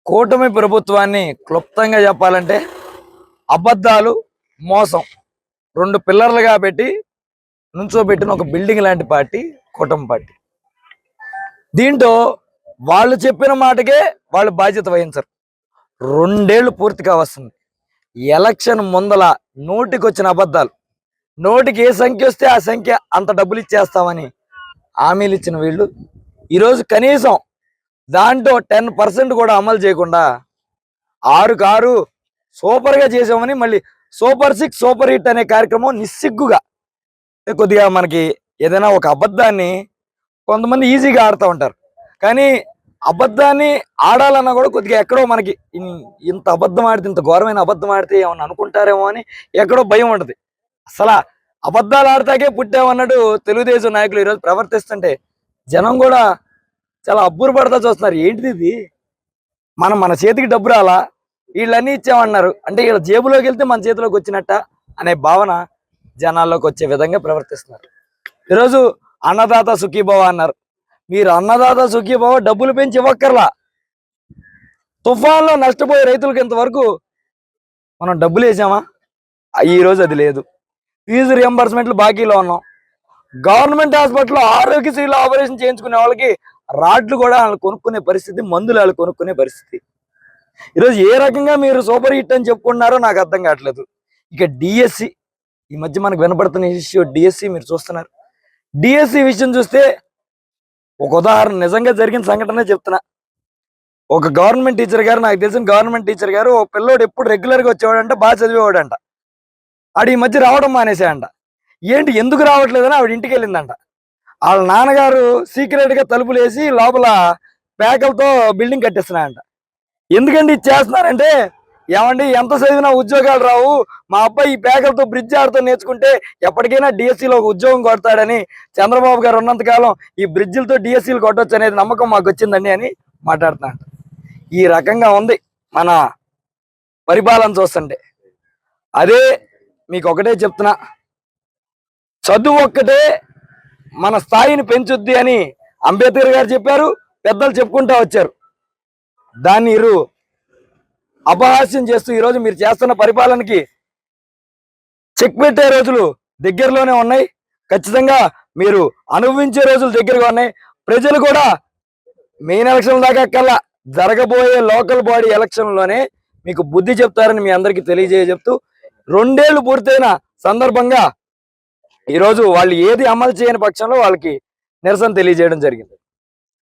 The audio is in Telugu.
కూటమి ప్రభుత్వాన్ని క్లుప్తంగా చెప్పాలంటే అబద్ధాలు, మోసం రెండు పిల్లర్లుగా పెట్టి నుంచోబెట్టిన ఒక బిల్డింగ్ లాంటి పార్టీ కూటమి పార్టీ. దీంట్లో వాళ్ళు చెప్పిన మాటకే వాళ్ళు బాధ్యత వహించరు. 2 ఏళ్ళు పూర్తిగా వస్తుంది. ఎలక్షన్ ముందల నోటికొచ్చిన అబద్ధాలు, నోటికి ఏ సంఖ్య వస్తే ఆ సంఖ్య అంత డబ్బులు ఇచ్చేస్తామని హామీలు ఇచ్చిన వీళ్ళు ఈరోజు కనీసం దాంట్లో 10% కూడా అమలు చేయకుండా 6 సూపర్గా చేసామని మళ్ళీ సూపర్ 6 సూపర్ హిట్ అనే కార్యక్రమం నిస్సిగ్గుగా కొద్దిగా మనకి ఏదైనా ఒక అబద్ధాన్ని కొంతమంది ఈజీగా ఆడుతూ ఉంటారు. కానీ అబద్ధాన్ని ఆడాలన్నా కూడా కొద్దిగా ఎక్కడో మనకి ఇంత అబద్ధం ఆడితే, ఇంత ఘోరమైన అబద్ధం ఆడితే ఏమన్నా అనుకుంటారేమో అని ఎక్కడో భయం ఉంటుంది. అసలు అబద్ధాలు ఆడతాకే పుట్టామన్నట్టు తెలుగుదేశం నాయకులు ఈరోజు ప్రవర్తిస్తుంటే జనం కూడా చాలా అబ్బురపడతా చూస్తున్నారు. ఏంటిది ఇది, మన చేతికి డబ్బు రాలా, వీళ్ళన్నీ ఇచ్చామన్నారు అంటే వీళ్ళ జేబులోకి వెళ్తే మన చేతిలోకి వచ్చినట్ట అనే భావన జనాల్లోకి వచ్చే విధంగా ప్రవర్తిస్తున్నారు. ఈరోజు అన్నదాత సుఖీభవ అన్నారు. మీరు అన్నదాత సుఖీభవ డబ్బులు పెంచి ఇవ్వక్కర్లా. తుఫాన్లో నష్టపోయే రైతులకి ఇంతవరకు మనం డబ్బులు వేసామా? ఈరోజు అది లేదు. ఫీజు రియంబర్స్మెంట్లు బాకీలో ఉన్నాం. గవర్నమెంట్ హాస్పిటల్లో ఆరోగ్యశ్రీలో ఆపరేషన్ చేయించుకునే వాళ్ళకి రాడ్లు కూడా వాళ్ళు కొనుక్కునే పరిస్థితి, మందులు వాళ్ళు కొనుక్కునే పరిస్థితి. ఈరోజు ఏ రకంగా మీరు సూపర్ హిట్ అని చెప్పుకుంటున్నారో నాకు అర్థం కావట్లేదు. ఇక డిఎస్సి, ఈ మధ్య మనకు వినపడుతున్న ఇష్యూ డిఎస్సి మీరు చూస్తున్నారు. డిఎస్సి విషయం చూస్తే ఒక ఉదాహరణ, నిజంగా జరిగిన సంఘటనే చెప్తున్నా. ఒక గవర్నమెంట్ టీచర్ గారు, నాకు తెలిసిన గవర్నమెంట్ టీచర్ గారు, ఒక పిల్లోడు ఎప్పుడు రెగ్యులర్గా వచ్చేవాడంట, బాగా చదివేవాడంట. ఆడు ఈ మధ్య రావడం మానేసాయంట. ఏంటి ఎందుకు రావట్లేదని ఆవిడ ఇంటికి వెళ్ళిందంట. వాళ్ళ నాన్నగారు సీక్రెట్గా తలుపులు వేసి లోపల పేకలతో బిల్డింగ్ కట్టిస్తున్నాయంట. ఎందుకండి ఇది చేస్తున్నారంటే, ఏమండి ఎంత చదివినా ఉద్యోగాలు రావు, మా అబ్బాయి ఈ పేకలతో బ్రిడ్జ్ ఆడుతూ నేర్చుకుంటే ఎప్పటికైనా డిఎస్సిలో ఒక ఉద్యోగం కొడతాడని, చంద్రబాబు గారు ఉన్నంతకాలం ఈ బ్రిడ్జిలతో డిఎస్సీలు కొట్టవచ్చు అనేది నమ్మకం మాకు వచ్చిందండి అని మాట్లాడుతున్నాడు. ఈ రకంగా ఉంది మన పరిపాలన చూస్తుంటే. అదే మీకు ఒకటే చెప్తున్నా, చదువు ఒక్కటే మన స్థాయిని పెంచుద్ది అని అంబేద్కర్ గారు చెప్పారు, పెద్దలు చెప్పుకుంటా వచ్చారు. దాన్ని అపహాస్యం చేస్తూ ఈరోజు మీరు చేస్తున్న పరిపాలనకి చెక్ పెట్టే రోజులు దగ్గరలోనే ఉన్నాయి. ఖచ్చితంగా మీరు అనుభవించే రోజులు దగ్గరగా ఉన్నాయి. ప్రజలు కూడా మెయిన్ ఎలక్షన్ దాకా కల్లా జరగబోయే లోకల్ బాడీ ఎలక్షన్లోనే మీకు బుద్ధి చెప్తారని మీ అందరికీ చెప్తూ 2 ఏళ్ళు పూర్తయిన సందర్భంగా ఈరోజు వాళ్ళు ఏది అమలు చేయని పక్షంలో వాళ్ళకి నిరసన తెలియజేయడం జరిగింది.